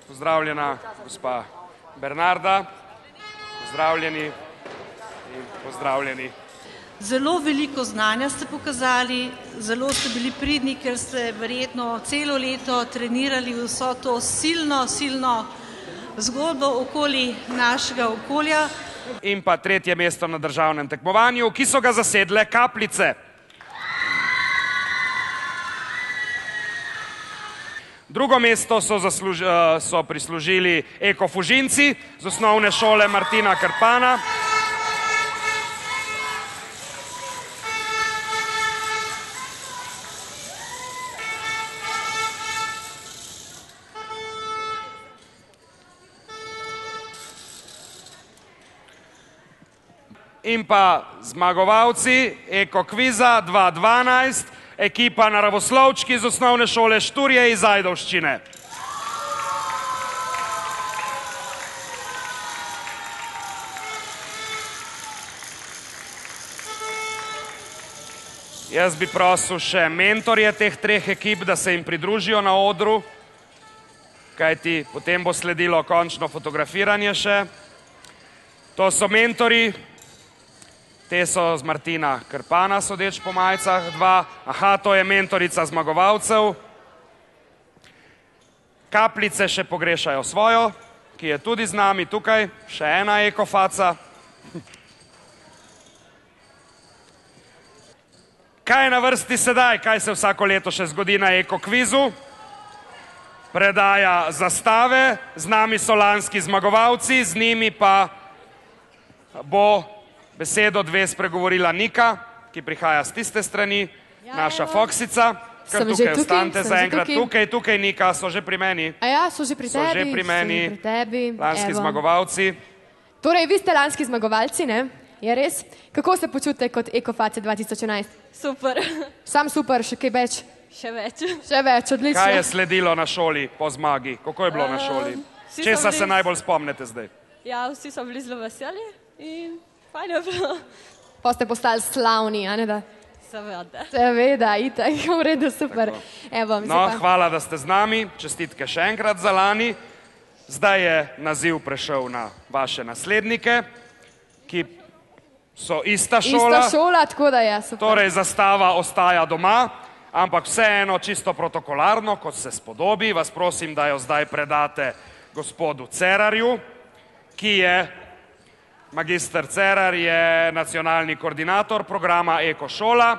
Pozdravljena gospa Bernarda. Pozdravljeni in pozdravljeni. Zelo veliko znanja ste pokazali, zelo ste bili pridni, ker ste verjetno celo leto trenirali vso to silno zgodbo okoli našega okolja. In pa tretje mesto na državnem tekmovanju, ki so ga zasedle Kapljice. Drugo mesto so prislužili Eko Fužinci z osnovne šole Martina Krpana. In pa zmagovalci Eko Kviza 2012, ekipa naravoslovčki z osnovne šole Šturje iz Ajdovščine. Jaz bi prosil še mentorje teh treh ekip, da se jim pridružijo na odru, kajti potem bo sledilo končno fotografiranje še. To so mentori. Te so z Martina Krpana, sodeč po majicah, dva. Aha, to je mentorica zmagovalcev. Kapljice še pogrešajo svojo, ki je tudi z nami tukaj. Še ena ekofaca. Kaj je na vrsti sedaj? Kaj se vsako leto še zgodi na Eko Kvizu? Predaja zastave. Z nami so lanski zmagovalci, z njimi pa bo besedo dve spregovorila Nika, ki prihaja z tiste strani, naša Foksica, kar tukaj ostanite zaenkrat. Tukaj Nika, so že pri meni. A ja, so že pri tebi. So že pri meni, lanski zmagovalci. Torej, vi ste lanski zmagovalci, ne? Je res? Kako se počutite kot Ekoface 2011? Super. Sam super, še kaj več? Še več. Še več, odlično. Kaj je sledilo na šoli po zmagi? Kako je bilo na šoli? Česa se najbolj spomnite zdaj? Ja, vsi so bili zelo veseli in fajn je bilo. Pa ste postali slavni, a ne da? Seveda. Seveda, itak, v redu, super. Evo, no, hvala, da ste z nami. Čestitke še enkrat za lani. Zdaj je naziv prešel na vaše naslednike, ki so ista šola. Ista šola, tako da je, super. Torej, zastava ostaja doma, ampak vseeno čisto protokolarno, kot se spodobi. Vas prosim, da jo zdaj predate gospodu Cerarju, ki je Magister Cerar je nacionalni koordinator programa Eko šola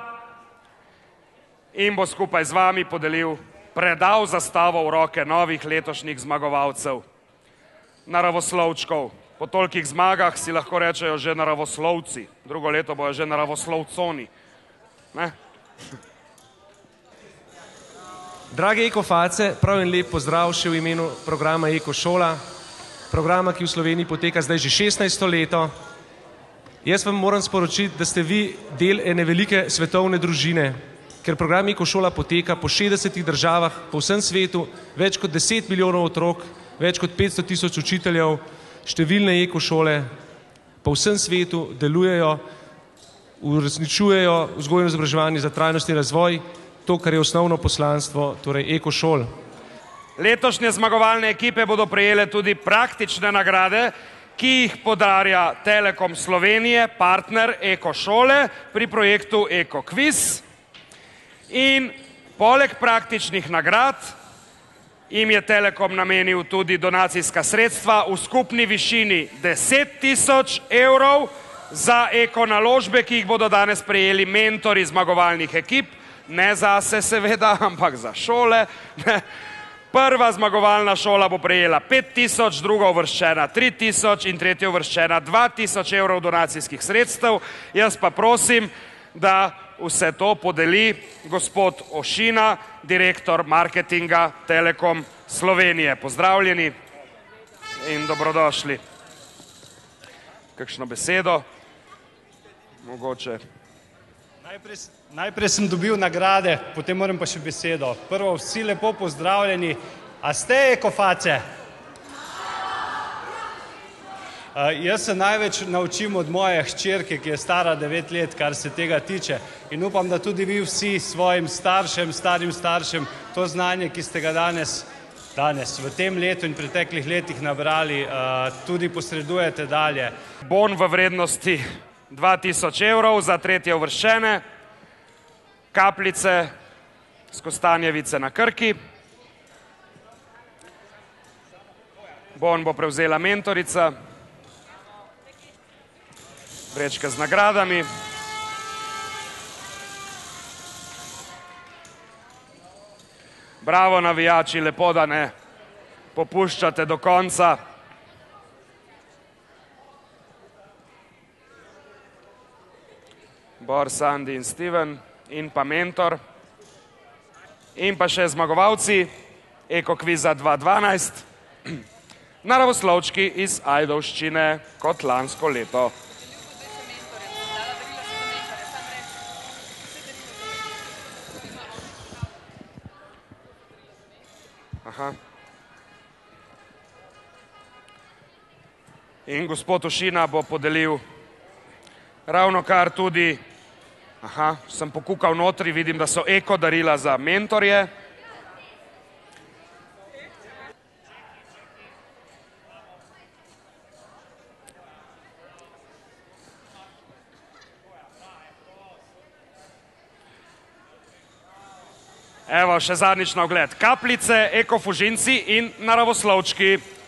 in bo skupaj z vami predal zastavo v roke novih letošnjih zmagovalcev, naravoslovčkov. Po tolikih zmagah si lahko rečejo že naravoslovci, drugo leto bojo že naravoslovconi. Ne? Drage Ekoface, prav in lep pozdrav še v imenu programa Eko šola. Programa, ki v Sloveniji poteka zdaj že 16. leto. Jaz vam moram sporočiti, da ste vi del ene velike svetovne družine, ker program Eko šola poteka po 60 državah po vsem svetu, več kot 10 milijonov otrok, več kot 500 tisoč učiteljev, številne Eko šole po vsem svetu delujejo, uresničujejo vzgojno izobraževanje za trajnostni razvoj, to, kar je osnovno poslanstvo, torej Eko šol. Letošnje zmagovalne ekipe bodo prejele tudi praktične nagrade, ki jih podarja Telekom Slovenije, partner Eko šole pri projektu Eko Kviz. In poleg praktičnih nagrad jim je Telekom namenil tudi donacijska sredstva v skupni višini 10.000 evrov za eko naložbe, ki jih bodo danes prejeli mentori zmagovalnih ekip, ne zase seveda, ampak za šole. Prva zmagovalna šola bo prejela 5.000, druga uvrščena 3.000 in tretja uvrščena 2.000 evrov donacijskih sredstev. Jaz pa prosim, da vse to podeli gospod Ošina, direktor marketinga Telekom Slovenije. Pozdravljeni in dobrodošli. Kakšno besedo? Mogoče. Najprej sem dobil nagrade, potem moram pa še besedo. Prvo, vsi lepo pozdravljeni. A ste Ekoface? Jaz se največ naučim od moje hčerke, ki je stara 9 let, kar se tega tiče. In upam, da tudi vi vsi svojim staršem, starim staršem, to znanje, ki ste ga danes danes v tem letu in preteklih letih nabrali, tudi posredujete dalje. Bon v vrednosti 2000 evrov za tretje uvrščene, kapljice z Kostanjevice na Krki. Bon bo prevzela mentorica, vrečke z nagradami. Bravo navijači, lepo da ne popuščate do konca. Bor, Sandi in Steven in pa mentor. In pa še zmagovalci Eko kviza 2012, naravoslovčki iz Ajdovščine kot lansko leto. Aha. In gospod Ušina bo podelil ravnokar tudi, sem pokukal notri, vidim, da so eko darila za mentorje. Evo, še zadnjič na ogled. Kapljice, eko fužinci in naravoslovčki.